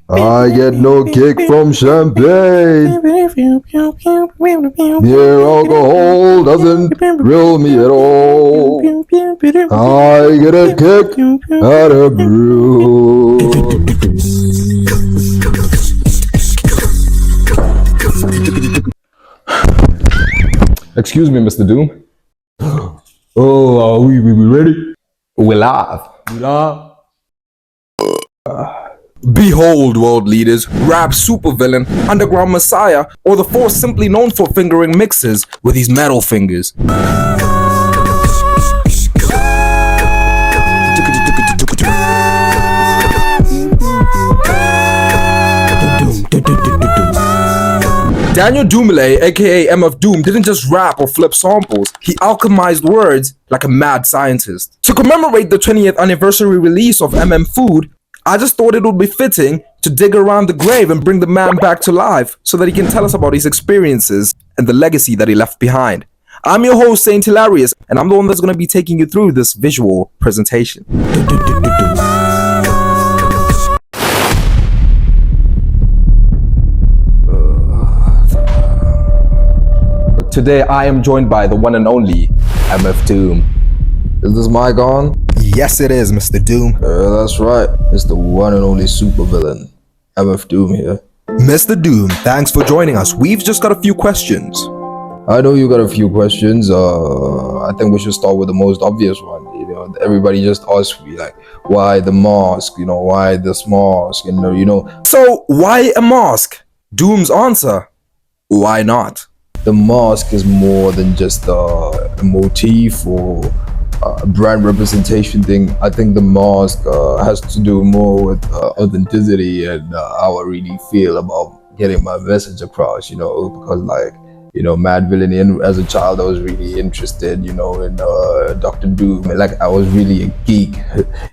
I get no kick from champagne. Mere alcohol doesn't thrill me at all. I get a kick out of brew. Excuse me, Mr. Doom. Oh, are we ready? We're live. Behold, world leaders, rap supervillain, underground messiah, or the force simply known for fingering mixes with his metal fingers. Daniel Dumile, aka MFdoom, didn't just rap or flip samples, he alchemized words like a mad scientist. To commemorate the 20th anniversary release of mmfood, I just thought it would be fitting to dig around the grave and bring the man back to life so that he can tell us about his experiences and the legacy that he left behind. I'm your host, Saint Hillary-ous, and I'm the one that's going to be taking you through this visual presentation. Today I am joined by the one and only MFdoom. Is this mic on? Yes, it is, Mr. Doom. That's right. It's the one and only supervillain, MFdoom here. Mr. Doom, thanks for joining us. We've just got a few questions. I know you got a few questions. I think we should start with the most obvious one. You know, everybody just asks me like, why the mask? You know, why this mask? And you know. So why a mask? Doom's answer: why not? The mask is more than just a motif or a brand representation thing. I think the mask has to do more with authenticity and how I really feel about getting my message across, you know, because like, you know, Madvillain, as a child, I was really interested, you know, in Dr. Doom. Like, I was really a geek,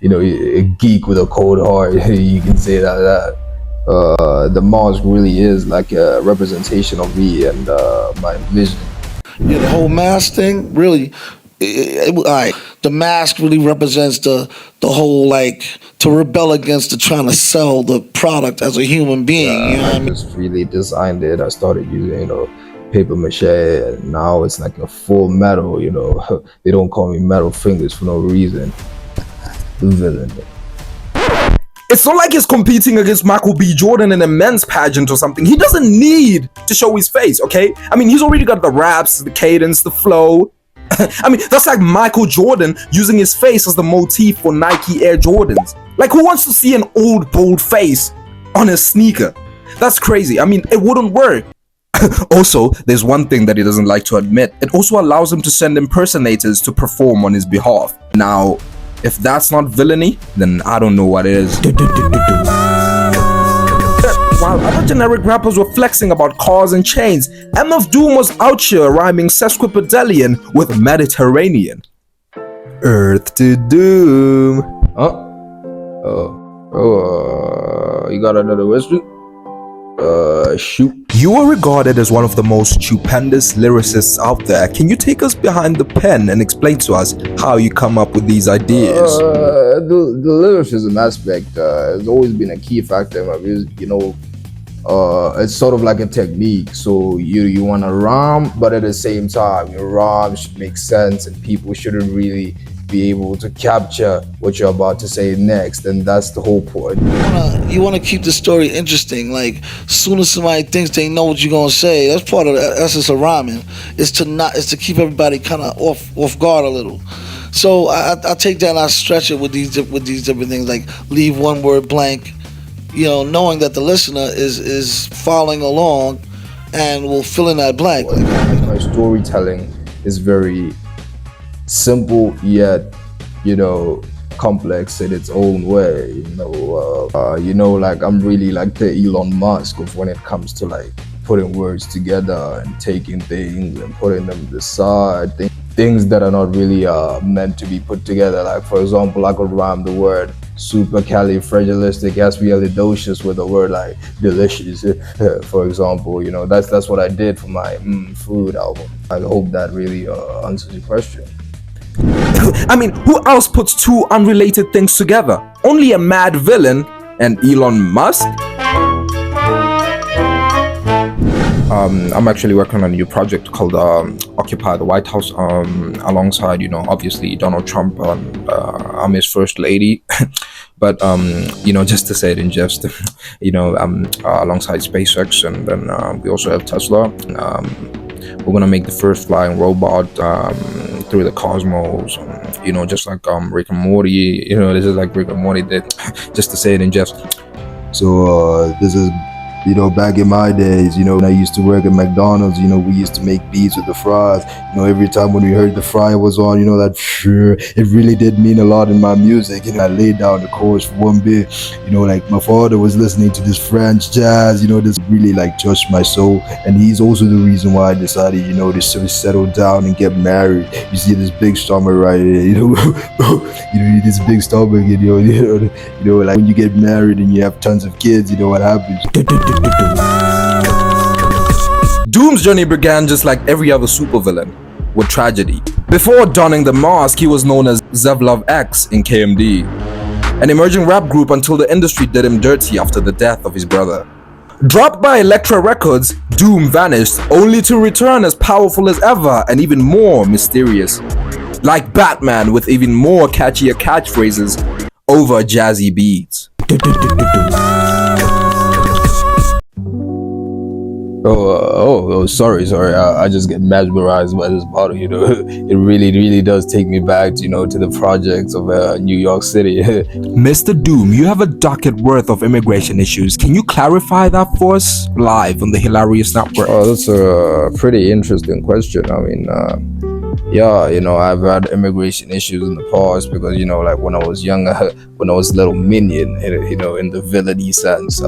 you know, a geek with a cold heart, you can say that. The mask really is like a representation of me and my vision. Yeah, the whole mask thing really, the mask really represents the whole, like, to rebel against the trying to sell the product as a human being. You know what I mean? Just really designed it. I started using, you know, paper mache, and now it's like a full metal. You know, they don't call me metal fingers for no reason. The villain. It's not like he's competing against Michael B. Jordan in a men's pageant or something. He doesn't need to show his face, okay? I mean, he's already got the raps, the cadence, the flow. I mean, that's like Michael Jordan using his face as the motif for Nike Air Jordans. Like, who wants to see an old, bold face on a sneaker? That's crazy. I mean, it wouldn't work. Also, there's one thing that he doesn't like to admit. It also allows him to send impersonators to perform on his behalf. Now, if that's not villainy, then I don't know what is. While other generic rappers were flexing about cars and chains, MFdoom was out here rhyming sesquipedalian with Mediterranean. Earth to Doom. Huh? You got another question? Shoot. You are regarded as one of the most stupendous lyricists out there. Can you take us behind the pen and explain to us how you come up with these ideas? The lyricism aspect has always been a key factor in my music. You know, it's sort of like a technique. So you want to rhyme, but at the same time, your rhyme should make sense, and people shouldn't really be able to capture what you're about to say next, and that's the whole point. You want to keep the story interesting. Like, soon as somebody thinks they know what you're gonna say, that's part of the essence of rhyming. Is to keep everybody kind of off guard a little. So I take that and I stretch it with these different things, like leave one word blank, you know, knowing that the listener is following along and will fill in that blank. My storytelling is very simple yet, you know, complex in its own way. You know, like I'm really like the Elon Musk of when it comes to like putting words together and taking things and putting them to the side. Things that are not really meant to be put together. Like, for example, I could rhyme the word supercalifragilisticexpialidocious with a word like delicious, for example. You know, that's what I did for my food album. I hope that really answers your question. I mean, who else puts two unrelated things together? Only a Madvillain and Elon Musk? I'm actually working on a new project called Occupy the White House, alongside, obviously Donald Trump. I'm his first lady. But, just to say it in jest, I'm alongside SpaceX, and then we also have Tesla. We're going to make the first flying robot through the cosmos, just like Rick and Morty. This is like Rick and Morty did, just to say it in jest. So this is, back in my days, when I used to work at McDonald's, we used to make beats with the fries. Every time when we heard the fry was on, that it really did mean a lot in my music. I laid down the chorus for one bit. Like my father was listening to this French jazz. This really like touched my soul, and he's also the reason why I decided, to settle down and get married. You see this big stomach right here, this big stomach, like when you get married and you have tons of kids, what happens? Doom's journey began just like every other supervillain, with tragedy. Before donning the mask, he was known as Zevlov X in KMD, an emerging rap group until the industry did him dirty after the death of his brother. Dropped by Elektra Records, Doom vanished, only to return as powerful as ever and even more mysterious. Like Batman, with even more catchier catchphrases over jazzy beats. Sorry. I just get mesmerized by this bottle. It really does take me back, to the projects of New York City. Mr. Doom, you have a docket worth of immigration issues. Can you clarify that for us live on the Hillary-ous network? Oh, that's a pretty interesting question. I mean, I've had immigration issues in the past because, like when I was younger, when I was a little minion, in the villainy sense,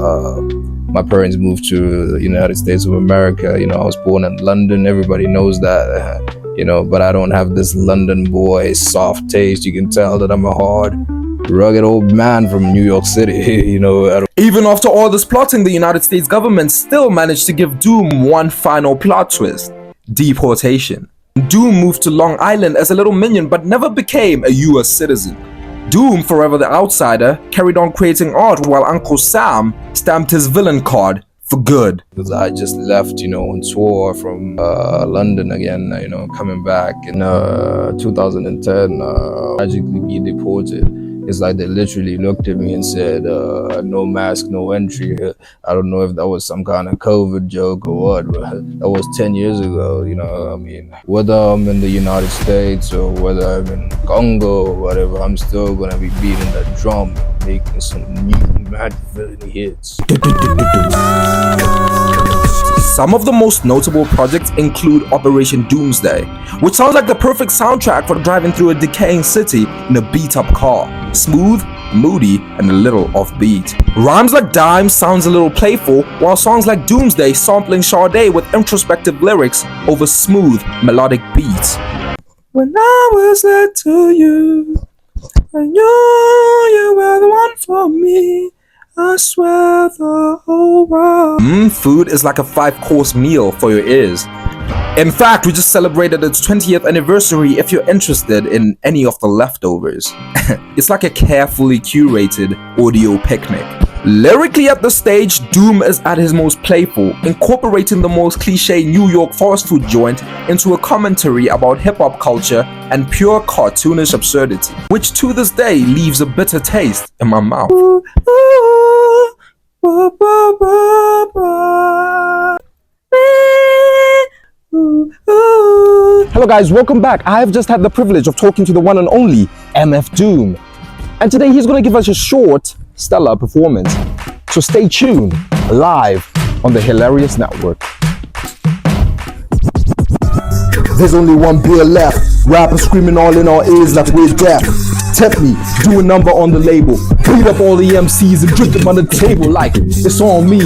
my parents moved to the United States of America. I was born in London. Everybody knows that, but I don't have this London boy soft taste. You can tell that I'm a hard, rugged old man from New York City, Even after all this plotting, the United States government still managed to give Doom one final plot twist: deportation. Doom moved to Long Island as a little minion but never became a US citizen. Doom, forever the outsider, carried on creating art while Uncle Sam stamped his villain card for good. Because I just left, on tour from London again, coming back in 2010, magically be deported. It's like they literally looked at me and said, no mask, no entry. I don't know if that was some kind of COVID joke or what, but that was 10 years ago, whether I'm in the United States or whether I'm in Congo or whatever, I'm still gonna be beating the drum, making some new Madvillain hits. Some of the most notable projects include Operation Doomsday, which sounds like the perfect soundtrack for driving through a decaying city in a beat-up car. Smooth, moody, and a little offbeat. Rhymes like Dime sounds a little playful, while songs like Doomsday sampling Sade with introspective lyrics over smooth, melodic beats. When I was led to you, I knew you were the one for me. I swear the whole world. Food is like a 5-course meal for your ears. In fact, we just celebrated its 20th anniversary if you're interested in any of the leftovers. It's like a carefully curated audio picnic. Lyrically at the stage, Doom is at his most playful, incorporating the most cliche New York fast food joint into a commentary about hip-hop culture and pure cartoonish absurdity, which to this day leaves a bitter taste in my mouth. Hello guys, welcome back. I've just had the privilege of talking to the one and only mfdoom, and today he's going to give us a short, stellar performance. So stay tuned, live on the Hillary-ous network. There's only one beer left. Rappers screaming all in our ears like we're deaf. Tempt me, do a number on the label. Beat up all the MCs and drink them on the table like it's on me.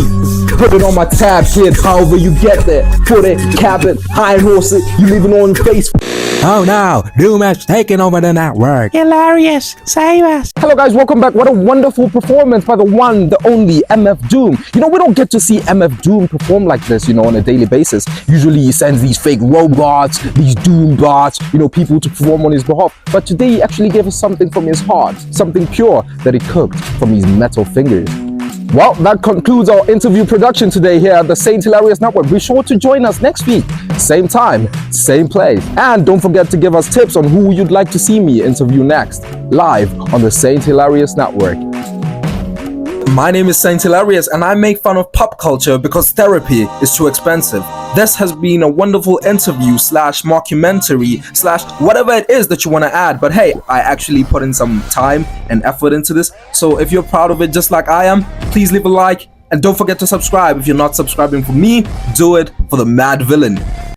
Put it on my tab, kid, however you get there. Put it, cap it, high horse it, you leave it on your face. Oh no, Doom has taken over the network. Hilarious, save us. Hello guys, welcome back. What a wonderful performance by the one, the only mfdoom. We don't get to see mfdoom perform like this, on a daily basis. Usually he sends these fake robots, these doom bots, people to perform on his behalf. But today he actually gave us something from his heart, something pure that he cooked from his metal fingers. Well, that concludes our interview production today here at the Saint Hilarious Network. Be sure to join us next week, same time, same place. And don't forget to give us tips on who you'd like to see me interview next, live on the Saint Hilarious Network. My name is Saint Hilarious, and I make fun of pop culture because therapy is too expensive. This has been a wonderful interview / mockumentary / whatever it is that you want to add. But hey, I actually put in some time and effort into this. So if you're proud of it just like I am, please leave a like. And don't forget to subscribe. If you're not subscribing for me, do it for the Madvillain.